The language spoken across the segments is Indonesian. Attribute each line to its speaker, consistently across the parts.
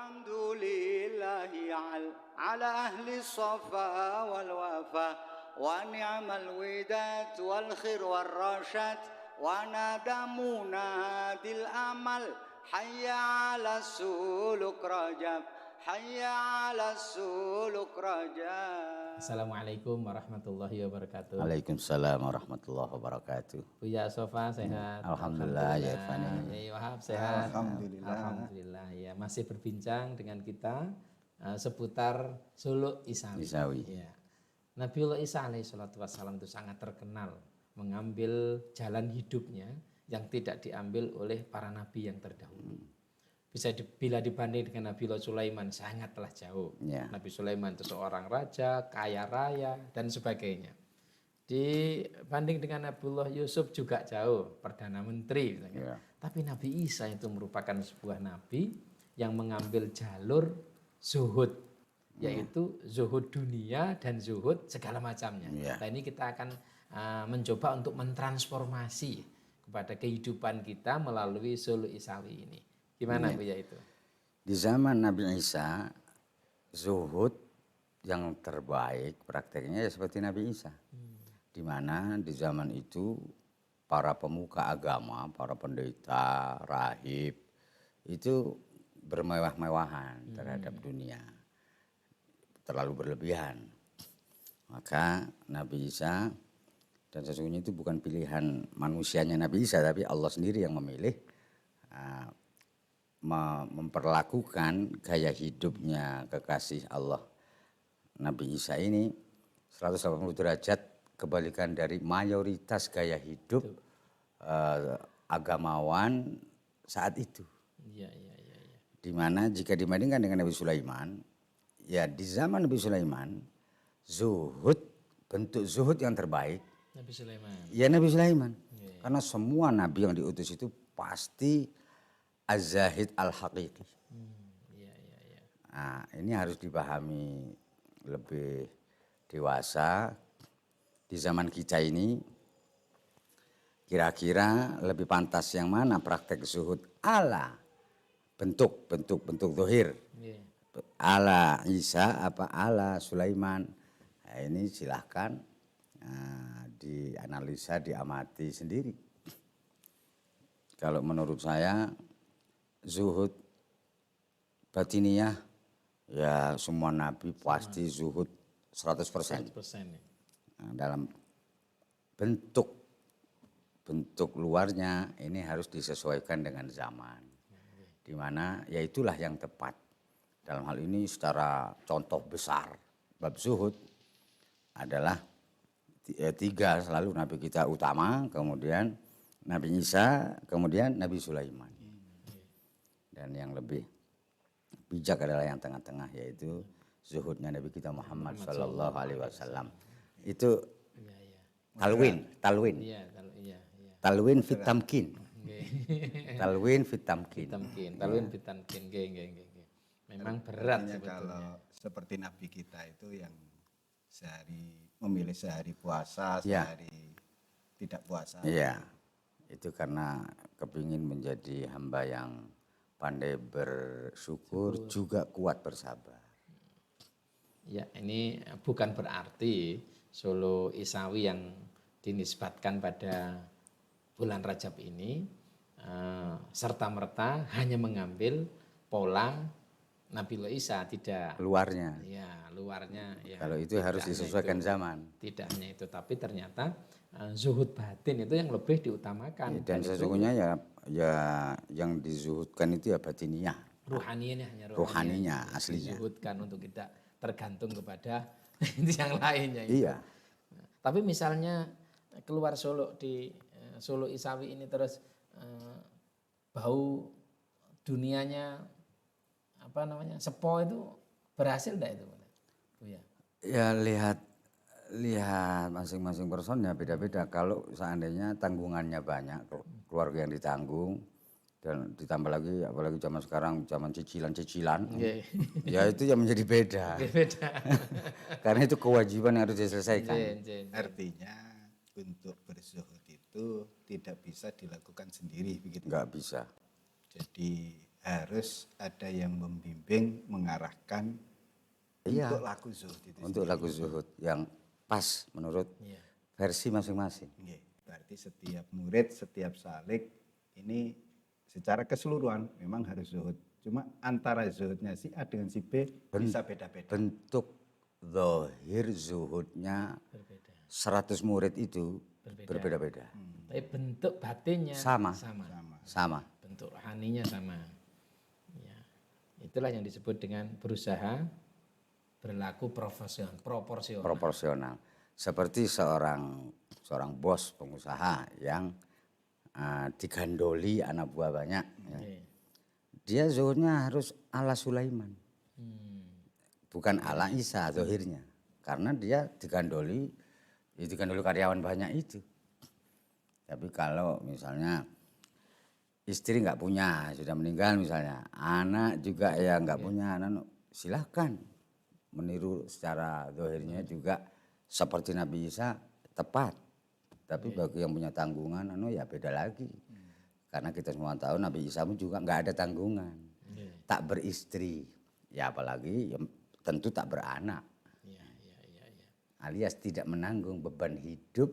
Speaker 1: Alhamdulillahi ala ahli safa wal wafa wa ni'mal widat wal khair wal rasyad wa nadamuna dil amal hayya ala suluk rajab hayya ala suluk rajab.
Speaker 2: Assalamualaikum warahmatullahi wabarakatuh.
Speaker 1: Waalaikumsalam warahmatullahi wabarakatuh.
Speaker 2: Buya Sofa sehat?
Speaker 1: Alhamdulillah ya Fani.
Speaker 2: Ya Wahab sehat?
Speaker 3: Alhamdulillah.
Speaker 2: Alhamdulillah ya, masih berbincang dengan kita seputar suluk Isawi. Ya. Nabiullah Isa alaihi salatu wassalam itu sangat terkenal mengambil jalan hidupnya yang tidak diambil oleh para nabi yang terdahulu. Bila dibanding dengan Nabiullah Sulaiman sangatlah jauh.
Speaker 1: Ya.
Speaker 2: Nabi Sulaiman itu seorang raja, kaya raya dan sebagainya. Dibanding dengan Nabiullah Yusuf juga jauh, perdana menteri.
Speaker 1: Ya.
Speaker 2: Tapi Nabi Isa itu merupakan sebuah nabi yang mengambil jalur zuhud, yaitu zuhud dunia dan zuhud segala macamnya.
Speaker 1: Ya.
Speaker 2: Nah, ini kita akan mencoba untuk mentransformasi kepada kehidupan kita melalui suluk Isawi ini. Gimana Buya itu?
Speaker 1: Di zaman Nabi Isa, zuhud yang terbaik prakteknya ya seperti Nabi Isa. Di mana di zaman itu para pemuka agama, para pendeta, rahib itu bermewah-mewahan terhadap dunia. Terlalu berlebihan. Maka Nabi Isa, dan sesungguhnya itu bukan pilihan manusianya Nabi Isa, tapi Allah sendiri yang memilih memperlakukan gaya hidupnya kekasih Allah Nabi Isa ini 180 derajat kebalikan dari mayoritas gaya hidup agamawan saat itu.
Speaker 2: Ya.
Speaker 1: Dimana jika dibandingkan dengan Nabi Sulaiman, ya di zaman Nabi Sulaiman zuhud, bentuk zuhud yang terbaik
Speaker 2: Nabi Sulaiman.
Speaker 1: ya Nabi Sulaiman.
Speaker 2: Ya.
Speaker 1: Karena semua nabi yang diutus itu pasti az-zahid al-haqiqi.
Speaker 2: Ya.
Speaker 1: Nah, ini harus dipahami lebih dewasa. Di zaman kita ini kira-kira lebih pantas yang mana praktek zuhud ala bentuk zahir,
Speaker 2: Ya.
Speaker 1: ala Isa apa ala Sulaiman. Nah, ini silahkan dianalisa, diamati sendiri. Kalau menurut saya zuhud batiniyah ya semua nabi pasti zuhud 100%.
Speaker 2: 100% ya.
Speaker 1: Nah, dalam bentuk luarnya ini harus disesuaikan dengan zaman. Di mana ya itulah yang tepat. Dalam hal ini secara contoh besar bab zuhud adalah 3 selalu nabi kita utama, kemudian Nabi Isa, kemudian Nabi Sulaiman. Dan yang lebih bijak adalah yang tengah-tengah, yaitu zuhudnya Nabi kita Muhammad sallallahu alaihi wasallam. Itu talwin.
Speaker 2: Iya.
Speaker 1: Talwin fit tamkin.
Speaker 2: Nggih.
Speaker 1: Talwin fit tamkin.
Speaker 2: Talwin fitamkin. Nggih. Memang berat
Speaker 3: Artinya
Speaker 2: sebetulnya.
Speaker 3: kalau seperti Nabi kita itu yang memilih sehari puasa,
Speaker 1: Ya.
Speaker 3: sehari tidak puasa.
Speaker 1: Iya. Itu karena kepingin menjadi hamba yang pandai bersyukur, juga kuat bersabar.
Speaker 2: Ya, ini bukan berarti suluk Isawi yang dinisbatkan pada bulan Rajab ini serta-merta hanya mengambil pola Nabiullah Isa, tidak.
Speaker 1: Luarnya.
Speaker 2: Ya, luarnya. Ya,
Speaker 1: Kalau itu harus disesuaikan zaman.
Speaker 2: Tidak hanya itu, tapi ternyata zuhud batin itu yang lebih diutamakan.
Speaker 1: Dan sesungguhnya ya yang dizuhudkan itu ya batiniyah. Ruhaninya aslinya.
Speaker 2: Dizuhudkan untuk tidak tergantung kepada yang lainnya.
Speaker 1: Iya.
Speaker 2: Nah, tapi misalnya keluar suluk di suluk Isawi ini terus bau dunianya sepo itu berhasil enggak itu? Ya.
Speaker 1: Ya lihat masing-masing personnya beda-beda. Kalau seandainya tanggungannya banyak, keluarga yang ditanggung, dan ditambah lagi apalagi zaman sekarang zaman cicilan ya itu yang menjadi beda. Karena itu kewajiban yang harus diselesaikan.
Speaker 3: Artinya untuk berzuhud itu tidak bisa dilakukan sendiri begitu.
Speaker 1: Nggak bisa.
Speaker 3: Jadi harus ada yang membimbing, mengarahkan
Speaker 1: Iya.
Speaker 3: untuk laku zuhud itu.
Speaker 1: Untuk laku zuhud yang pas menurut versi masing-masing.
Speaker 3: Nggih. Berarti setiap murid, setiap salik ini secara keseluruhan memang harus zuhud. Cuma antara zuhudnya si A dengan si B bisa beda-beda.
Speaker 1: Bentuk zahir zuhudnya 100 murid itu berbeda-beda.
Speaker 2: Tapi bentuk batinnya
Speaker 1: Sama.
Speaker 2: sama. Bentuk rohaninya sama. Ya. Itulah yang disebut dengan berusaha berlaku proporsional.
Speaker 1: Proporsional. Seperti seorang bos pengusaha yang digandoli anak buah banyak. Ya. Dia zuhudnya harus ala Sulaiman. Bukan ala Isa zahirnya. Karena dia digandoli karyawan banyak itu. Tapi kalau misalnya istri nggak punya, sudah meninggal misalnya, anak juga ya nggak punya anak, silahkan meniru secara zahirnya juga seperti Nabi Isa tepat. Tapi bagi yang punya tanggungan, ya beda lagi. Karena kita semua tahu Nabi Isa pun juga nggak ada tanggungan, tak beristri, ya apalagi ya, tentu tak beranak, alias tidak menanggung beban hidup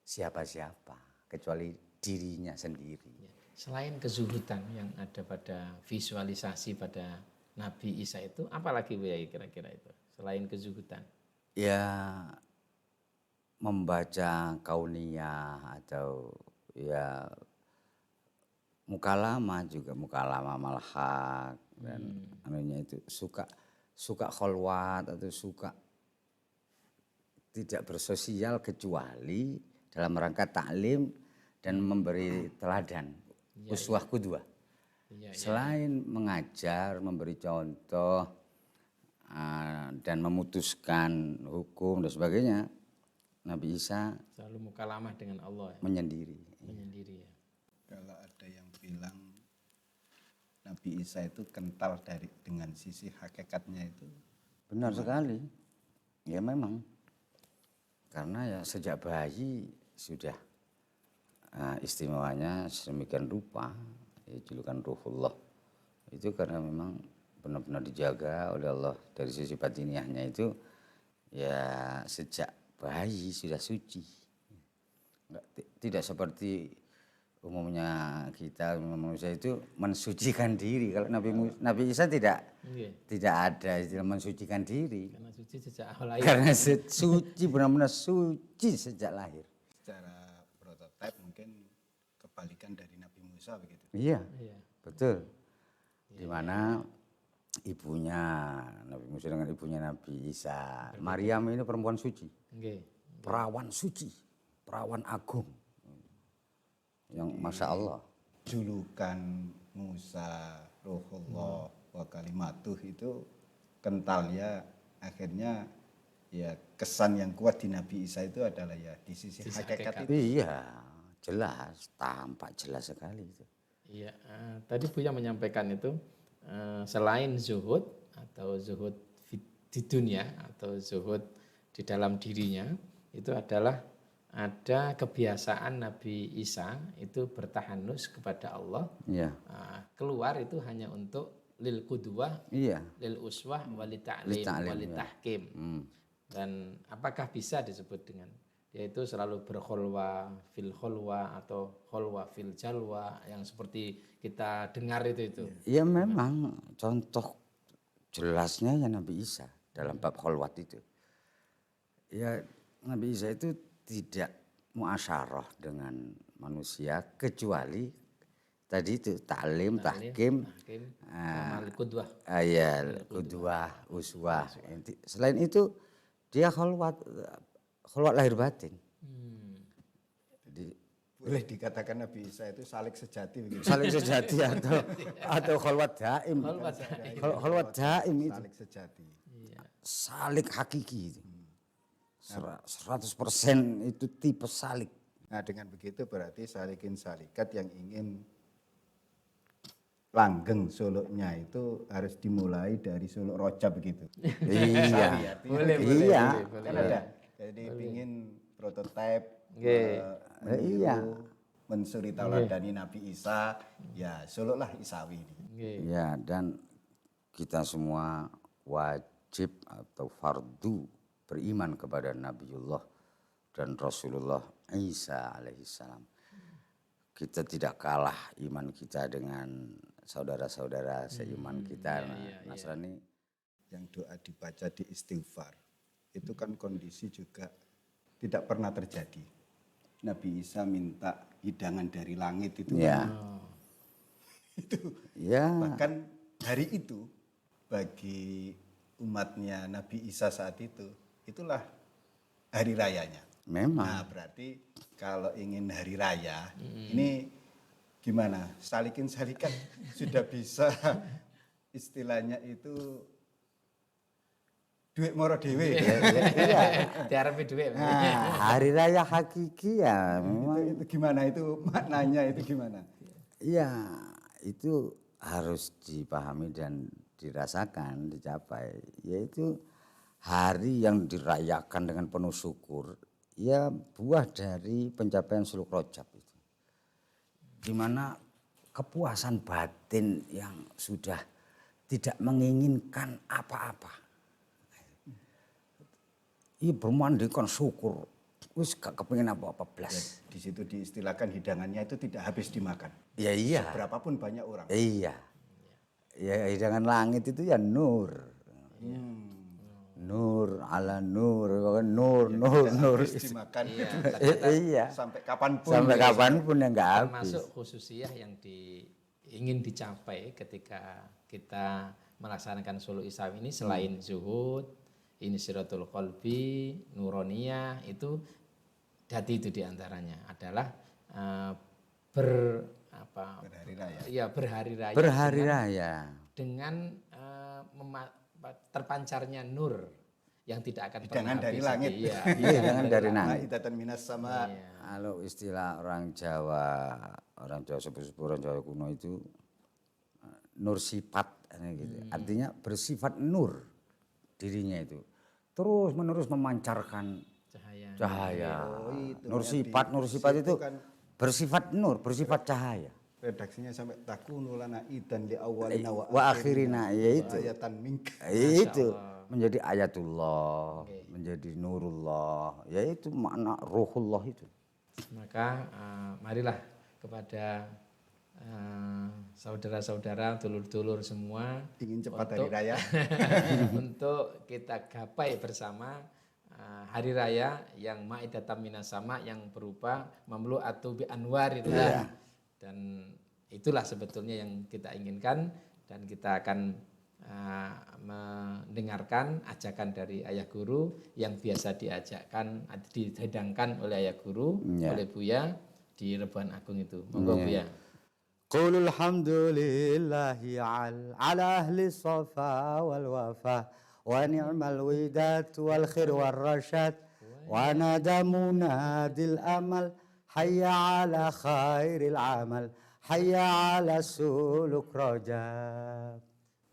Speaker 1: siapa-siapa kecuali dirinya sendiri.
Speaker 2: Selain kezuhudan yang ada pada visualisasi pada Nabi Isa itu, apalagi kira-kira itu selain kezuhudan?
Speaker 1: Ya membaca kauniyah atau ya mukalama malhaq dan anunya itu suka kholwat atau suka tidak bersosial kecuali dalam rangka taklim dan memberi teladan, uswah qudwah. Selain mengajar, memberi contoh dan memutuskan hukum dan sebagainya, Nabi Isa
Speaker 2: selalu mukalamah dengan Allah.
Speaker 1: Menyendiri
Speaker 2: ya.
Speaker 3: Kalau ada yang bilang Nabi Isa itu kental dengan sisi hakikatnya itu.
Speaker 1: Benar sekali. Ya memang. Karena ya sejak bayi sudah istimewanya sedemikian rupa, ya, julukan Ruhullah. Itu karena memang benar-benar dijaga oleh Allah dari sisi batiniahnya itu ya sejak bayi sudah suci. Tidak seperti umumnya kita manusia itu mensucikan diri. Kalau Nabi Isa tidak ada istilah mensucikan diri.
Speaker 2: Karena suci sejak awal lahir.
Speaker 1: Karena suci, benar-benar suci sejak lahir.
Speaker 3: Secara prototipe mungkin kebalikan dari Nabi Musa begitu.
Speaker 1: Iya. Betul. Di mana ibunya Nabi Musa dengan ibunya Nabi Isa, Maryam ini perempuan suci. Perawan suci, perawan agung. Yang Masya Allah.
Speaker 3: Julukan Musa, Ruhullah, wa kalimatuh itu kental ya, akhirnya ya kesan yang kuat di Nabi Isa itu adalah ya di sisi hakikat itu.
Speaker 1: Iya, jelas, tampak jelas sekali itu.
Speaker 2: Iya, tadi Buya menyampaikan itu selain zuhud atau zuhud di dunia atau zuhud di dalam dirinya, itu adalah ada kebiasaan Nabi Isa itu bertahanus kepada Allah.
Speaker 1: Iya.
Speaker 2: Keluar itu hanya untuk lil qudwah, lil uswah, wali ta'lim, wali tahkim. Dan apakah bisa disebut dengan yaitu selalu berkholwa fil kholwa atau kholwa fil jalwa yang seperti kita dengar itu.
Speaker 1: Ya memang contoh jelasnya ya Nabi Isa dalam bab kholwat itu. Ya Nabi Isa itu tidak muasyarah dengan manusia kecuali tadi itu taklim, tahkim,
Speaker 2: qudwah.
Speaker 1: Qudwah, uswah. Selain itu dia kholwat lahir batin.
Speaker 3: Jadi boleh dikatakan Nabi Isa itu salik sejati begitu.
Speaker 1: Salik sejati atau kholwat daim. Kholwat daim itu.
Speaker 3: Salik sejati.
Speaker 1: Salik hakiki itu. 100% itu tipe salik.
Speaker 3: Nah dengan begitu berarti salikin salikat yang ingin langgeng suluknya itu harus dimulai dari suluk roja begitu.
Speaker 1: Iya.
Speaker 2: Boleh.
Speaker 3: Kan ada. Jadi ingin prototipe
Speaker 1: Iya.
Speaker 3: mensuri tauladani Nabi Isa, ya suluklah Isawi ini.
Speaker 1: Ya, dan kita semua wajib atau fardu beriman kepada Nabiullah dan Rasulullah Isa alaihissalam. Kita tidak kalah iman kita dengan saudara-saudara seiman kita Nasrani.
Speaker 3: Yang doa dibaca di istighfar itu kan kondisi juga tidak pernah terjadi. Nabi Isa minta hidangan dari langit itu
Speaker 1: Ya.
Speaker 3: itu
Speaker 1: Ya.
Speaker 3: bahkan hari itu bagi umatnya Nabi Isa saat itu itulah hari rayanya.
Speaker 1: Memang.
Speaker 3: Nah berarti kalau ingin hari raya ini gimana? Salikan sudah bisa istilahnya itu duit moro dewe.
Speaker 2: Diarepi duit.
Speaker 1: Nah, hari raya hakiki ya memang.
Speaker 3: Itu gimana itu maknanya itu gimana?
Speaker 1: Iya, itu harus dipahami dan dirasakan, dicapai. Yaitu hari yang dirayakan dengan penuh syukur, ya buah dari pencapaian suluk rojab itu. Di mana kepuasan batin yang sudah tidak menginginkan apa-apa. Iya bermandikan syukur, wis gak kepengin apa-apa blas.
Speaker 3: Di situ diistilahkan hidangannya itu tidak habis dimakan.
Speaker 1: Ya iya.
Speaker 3: Berapapun banyak orang.
Speaker 1: Iya. Ya hidangan langit itu ya nur. Nur ala nur, nur.
Speaker 3: Habis dimakan.
Speaker 1: Iya.
Speaker 3: Sampai kapanpun.
Speaker 1: Sampai kapanpun ya nggak habis.
Speaker 2: Termasuk khususiyah yang ingin dicapai ketika kita melaksanakan suluk isawi ini selain zuhud, ini siratul qalbi, nuroniyah, itu dati itu diantaranya adalah
Speaker 3: Berhari raya.
Speaker 2: Iya berhari raya.
Speaker 1: Berhari raya.
Speaker 2: Dengan terpancarnya nur yang tidak akan
Speaker 3: Hidangan
Speaker 2: pernah
Speaker 3: dari
Speaker 2: habis.
Speaker 3: langit.
Speaker 2: Iya,
Speaker 1: Hidangan dari langit.
Speaker 3: Maidatan minas sama.
Speaker 1: Kalau istilah orang Jawa sepuh-sepuh orang Jawa kuno itu nur sifat gitu. Artinya bersifat nur dirinya itu. Terus menerus memancarkan cahaya. Nur sifat itu
Speaker 3: kan
Speaker 1: bersifat nur, bersifat cahaya.
Speaker 3: redaksinya sampai takunu lana idan li awalina
Speaker 1: Wa akhirina, yaitu.
Speaker 3: ayatan minka.
Speaker 1: Itu menjadi ayatullah, menjadi nurullah, yaitu makna ruhullah itu.
Speaker 2: Maka marilah kepada saudara-saudara, dulur-dulur semua
Speaker 3: Ingin cepat hari raya.
Speaker 2: untuk kita gapai bersama hari raya yang Ma'idatam minas sama, yang berupa mamlu'atu bi anwar itu kan. Dan itulah sebetulnya yang kita inginkan, dan kita akan mendengarkan ajakan dari ayah guru yang biasa dihidangkan oleh ayah guru, oleh Buya di Rebuan Agung itu. Monggo Buya.
Speaker 1: Qul alhamdulillahi ala ahli safa wal wafa wa ni'mal widat wal khair wal rasyad wa nadamu nadil amal hayya ala khairil amal hayya ala suluk rajab.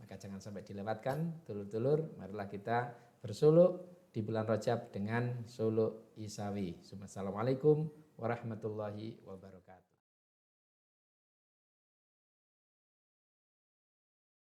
Speaker 2: Maka jangan sampai dilewatkan, dulur-dulur, marilah kita bersuluk di bulan Rajab dengan suluk isawi. Assalamualaikum warahmatullahi wabarakatuh.